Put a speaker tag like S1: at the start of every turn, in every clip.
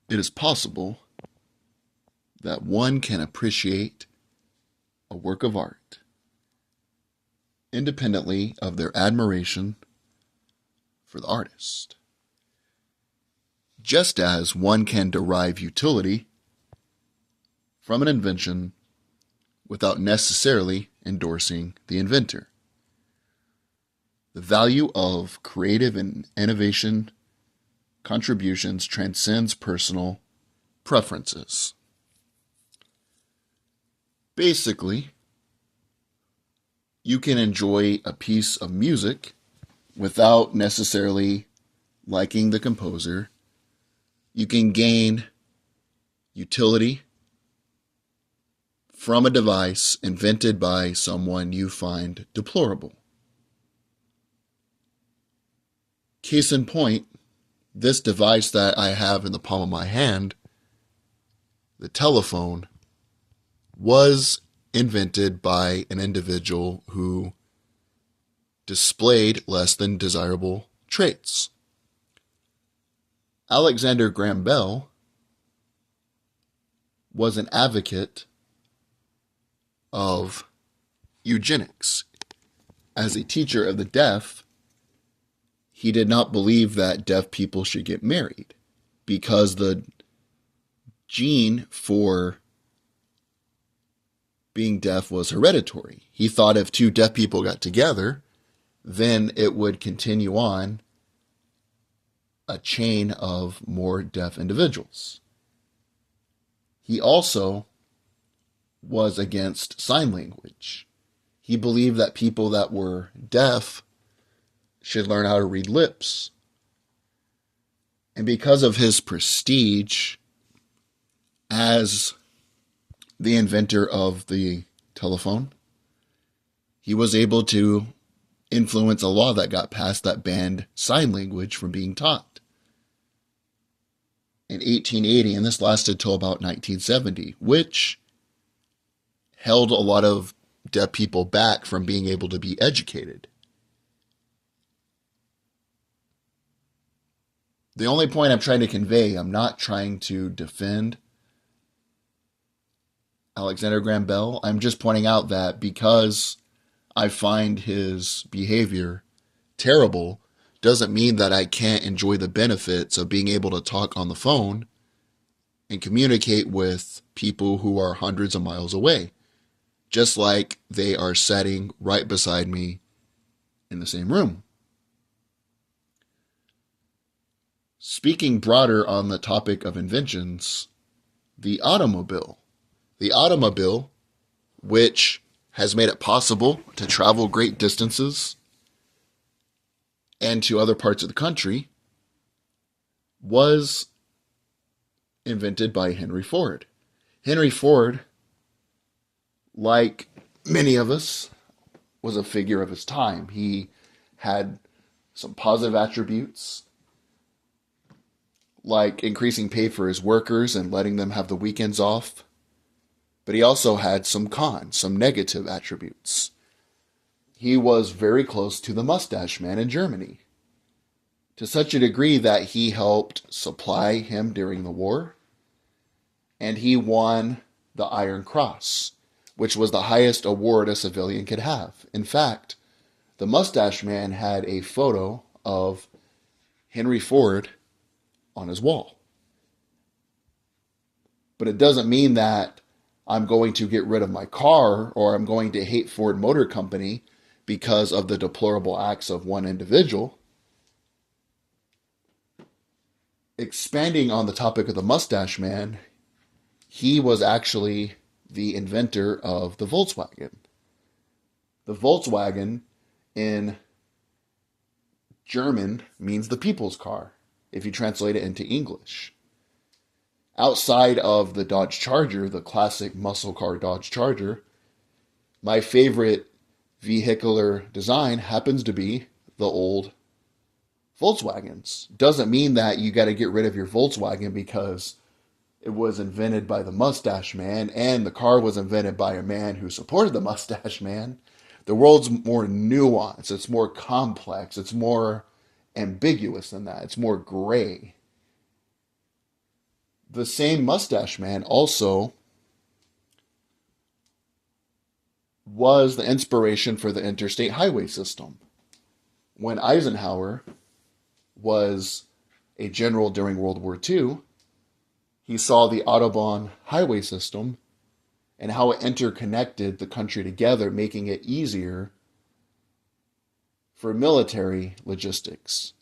S1: It is possible that one can appreciate a work of art independently of their admiration for the artist, just as one can derive utility from an invention without necessarily endorsing the inventor. The value of creative and innovation contributions transcends personal preferences. Basically, you can enjoy a piece of music without necessarily liking the composer. You can gain utility from a device invented by someone you find deplorable. Case in point, this device that I have in the palm of my hand, the telephone, was invented by an individual who displayed less than desirable traits. Alexander Graham Bell was an advocate of eugenics. As a teacher of the deaf, he did not believe that deaf people should get married because the gene for being deaf was hereditary. He thought if two deaf people got together, then it would continue on a chain of more deaf individuals. He also was against sign language. He believed that people that were deaf should learn how to read lips. And because of his prestige as the inventor of the telephone, he was able to influence a law that got passed that banned sign language from being taught in 1880, and this lasted till about 1970, which held a lot of deaf people back from being able to be educated. The only point I'm trying to convey, I'm not trying to defend Alexander Graham Bell. I'm just pointing out that because I find his behavior terrible, doesn't mean that I can't enjoy the benefits of being able to talk on the phone and communicate with people who are hundreds of miles away, just like they are sitting right beside me in the same room. Speaking broader on the topic of inventions, the automobile. The automobile, which has made it possible to travel great distances and to other parts of the country, was invented by Henry Ford. Henry Ford, like many of us, was a figure of his time. He had some positive attributes, like increasing pay for his workers and letting them have the weekends off. But he also had some cons, some negative attributes. He was very close to the Mustache Man in Germany, to such a degree that he helped supply him during the war, and he won the Iron Cross, which was the highest award a civilian could have. In fact, the Mustache Man had a photo of Henry Ford on his wall. But it doesn't mean that I'm going to get rid of my car or I'm going to hate Ford Motor Company because of the deplorable acts of one individual. Expanding on the topic of the Mustache Man, he was actually the inventor of the Volkswagen. The Volkswagen in German means the people's car, if you translate it into English. Outside of the Dodge Charger, the classic muscle car Dodge Charger, my favorite vehicular design happens to be the old Volkswagens. Doesn't mean that you got to get rid of your Volkswagen because it was invented by the Mustache Man and the car was invented by a man who supported the Mustache Man. The world's more nuanced, it's more complex, it's more ambiguous than that, it's more gray. The same mustache man also was the inspiration for the interstate highway system. When Eisenhower was a general during World War II, he saw the Autobahn highway system and how it interconnected the country together, making it easier for military logistics.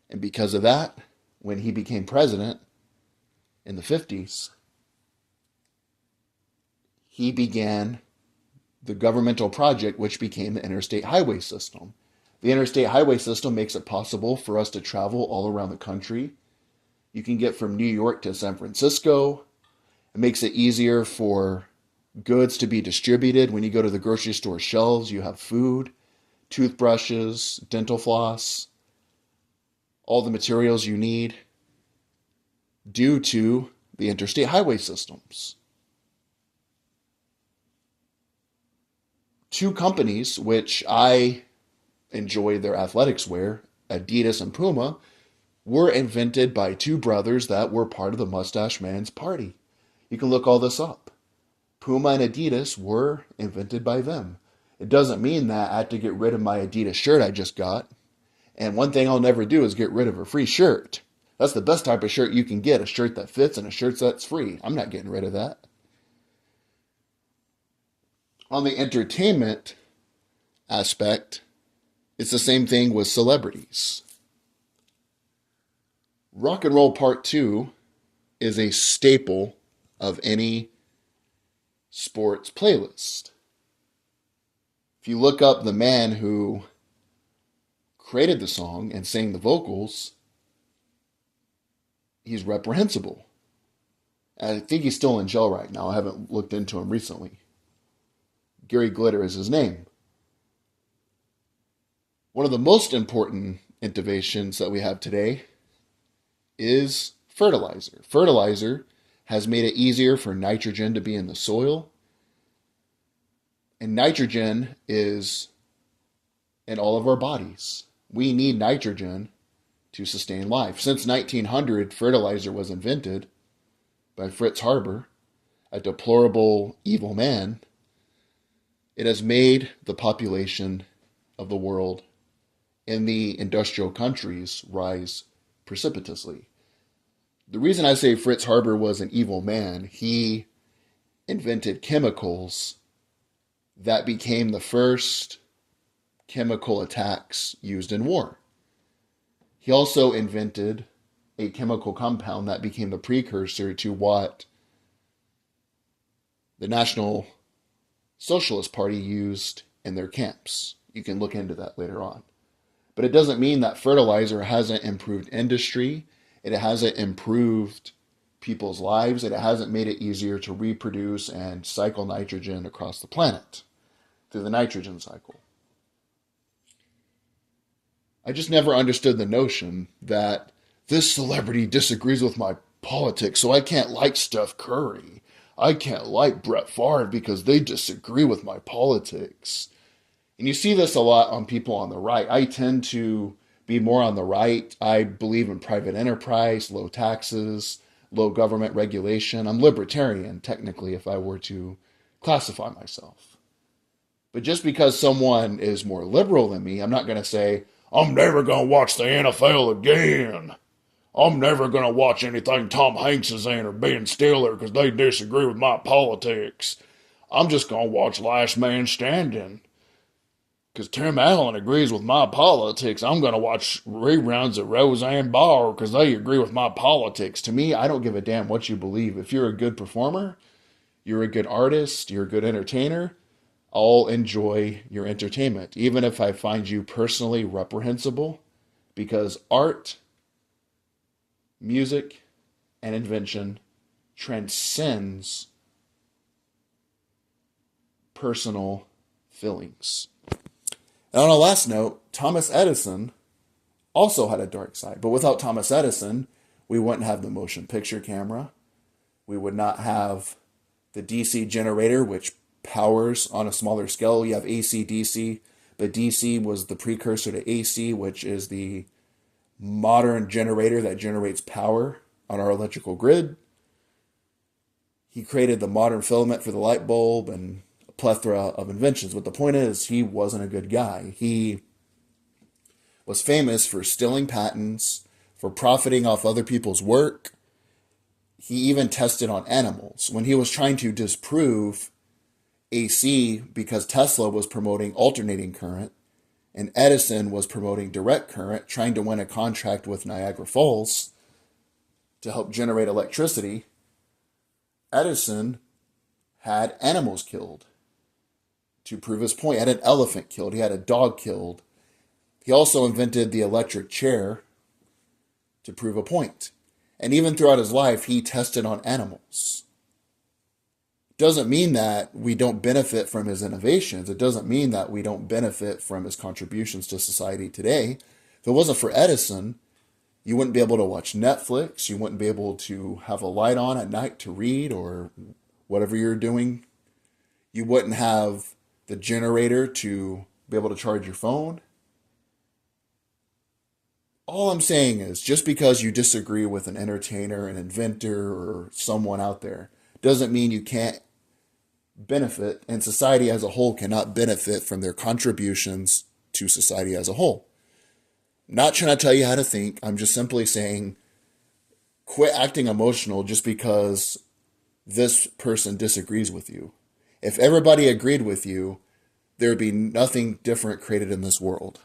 S1: And because of that, when he became president in the 50s, he began the governmental project which became the interstate highway system. The interstate highway system makes it possible for us to travel all around the country. You can get from New York to San Francisco. It makes it easier for goods to be distributed. When you go to the grocery store shelves, you have food, toothbrushes, dental floss, all the materials you need due to the interstate highway systems. Two companies which I enjoy their athletics wear, Adidas and Puma, were invented by two brothers that were part of the Mustache Man's party. You can look all this up. Puma and Adidas were invented by them. It doesn't mean that I had to get rid of my Adidas shirt I just got. And one thing I'll never do is get rid of a free shirt. That's the best type of shirt you can get, a shirt that fits and a shirt that's free. I'm not getting rid of that. On the entertainment aspect, it's the same thing with celebrities. Rock and Roll Part 2 is a staple of any sports playlist. If you look up the man who created the song and sang the vocals, he's reprehensible. I think he's still in jail right now. I haven't looked into him recently. Gary Glitter is his name. One of the most important innovations that we have today is fertilizer. Fertilizer has made it easier for nitrogen to be in the soil. And nitrogen is in all of our bodies. We need nitrogen to sustain life. Since 1900, fertilizer was invented by Fritz Haber, a deplorable, evil man. It has made the population of the world in the industrial countries rise precipitously. The reason I say Fritz Haber was an evil man, he invented chemicals that became the first chemical attacks used in war. He also invented a chemical compound that became the precursor to what the National Socialist Party used in their camps. You can look into that later on. But it doesn't mean that fertilizer hasn't improved industry. It hasn't improved people's lives. It hasn't made it easier to reproduce and cycle nitrogen across the planet through the nitrogen cycle. I just never understood the notion that this celebrity disagrees with my politics, so I can't like Steph Curry. I can't like Brett Favre because they disagree with my politics. And you see this a lot on people on the right. I tend to be more on the right. I believe in private enterprise, low taxes, low government regulation. I'm libertarian, technically, if I were to classify myself. But just because someone is more liberal than me, I'm not going to say, I'm never going to watch the NFL again. I'm never going to watch anything Tom Hanks is in or Ben Stiller because they disagree with my politics. I'm just going to watch Last Man Standing. Because Tim Allen agrees with my politics. I'm going to watch reruns of Roseanne Barr because they agree with my politics. To me, I don't give a damn what you believe. If you're a good performer, you're a good artist, you're a good entertainer, I'll enjoy your entertainment, even if I find you personally reprehensible, because art, music, and invention transcends personal feelings. And on a last note, Thomas Edison also had a dark side. But without Thomas Edison, we wouldn't have the motion picture camera. We would not have the DC generator, which powers on a smaller scale. You have AC, DC, but DC was the precursor to AC, which is the modern generator that generates power on our electrical grid. He created the modern filament for the light bulb and a plethora of inventions. But the point is, he wasn't a good guy. He was famous for stealing patents, for profiting off other people's work. He even tested on animals. When he was trying to disprove AC because Tesla was promoting alternating current and Edison was promoting direct current, trying to win a contract with Niagara Falls to help generate electricity, Edison had animals killed to prove his point. He had an elephant killed. He had a dog killed. He also invented the electric chair to prove a point. And even throughout his life, he tested on animals. Doesn't mean that we don't benefit from his innovations. It doesn't mean that we don't benefit from his contributions to society today. If it wasn't for Edison, you wouldn't be able to watch Netflix. You wouldn't be able to have a light on at night to read or whatever you're doing. You wouldn't have the generator to be able to charge your phone. All I'm saying is just because you disagree with an entertainer, an inventor, or someone out there doesn't mean you can't benefit, and society as a whole cannot benefit from their contributions to society as a whole. I'm not trying to tell you how to think. I'm just simply saying quit acting emotional just because this person disagrees with you. If everybody agreed with you, there would be nothing different created in this world.